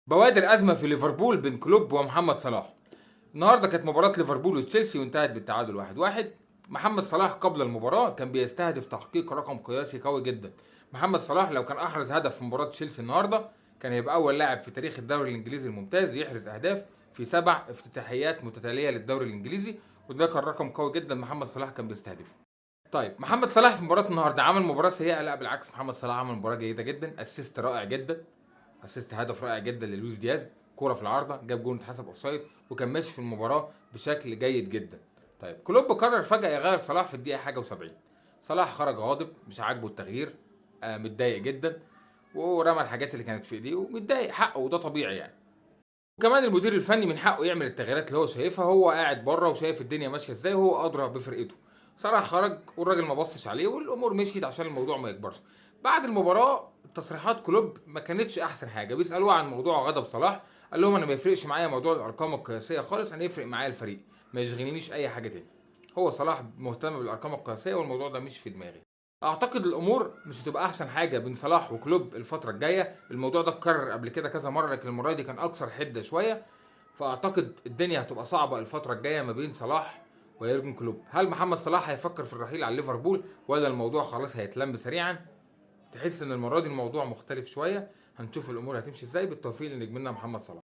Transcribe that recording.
بوادر أزمة في ليفربول بين كلوب ومحمد صلاح. النهارده كانت مباراة ليفربول وتشيلسي وانتهت بالتعادل 1-1. محمد صلاح قبل المباراة كان بيستهدف تحقيق رقم قياسي قوي جدا. محمد صلاح لو كان أحرز هدف في مباراة تشيلسي النهارده كان هيبقى أول لاعب في تاريخ الدوري الإنجليزي الممتاز يحرز أهداف في 7 افتتاحيات متتالية للدوري الإنجليزي، وده كان رقم قوي جدا محمد صلاح كان بيستهدفه. طيب محمد صلاح في مباراة النهارده عمل مباراة سيئة؟ لا بالعكس، محمد صلاح عمل مباراة جيدة جدا، اسيست رائع جدا، اسيست هدف رائع جدا للويس دياز، كوره في العارضه، جاب جون اتحسب اوفسايد، وكان ماشي في المباراه بشكل جيد جدا. طيب كلوب قرر فجاه يغير صلاح في الدقيقه حاجه و70. صلاح خرج غاضب، مش عاجبه التغيير، متضايق جدا، ورمى الحاجات اللي كانت في ايديه ومتضايق، حقه وده طبيعي يعني. وكمان المدير الفني من حقه يعمل التغييرات اللي هو شايفها، هو قاعد بره وشايف الدنيا ماشيه ازاي وهو ادرى بفرقته. صلاح خرج والراجل ما بصش عليه والامور مشيت عشان الموضوع ما يكبرش. بعد المباراه تصريحات كلوب ما كانتش احسن حاجه، بيسالوه عن موضوع غضب صلاح، قال لهم انا ما يفرقش معايا موضوع الارقام القياسيه خالص، انا يفرق معايا الفريق، ما يشغلنيش اي حاجه تاني. هو صلاح مهتم بالارقام القياسيه والموضوع ده مش في دماغي. اعتقد الامور مش هتبقى احسن حاجه بين صلاح وكلوب الفتره الجايه، الموضوع ده اتكرر قبل كده كذا مره لكن المره دي كان اكثر حده شويه. فاعتقد الدنيا هتبقى صعبه الفتره الجايه ما بين صلاح ويورجن كلوب. هل محمد صلاح هيفكر في الرحيل عن ليفربول ولا الموضوع خلاص هيتلم سريعا؟ تحس ان المره دي الموضوع مختلف شويه، هنشوف الامور هتمشي ازاي. بالتوفيق لنجمنا محمد صلاح.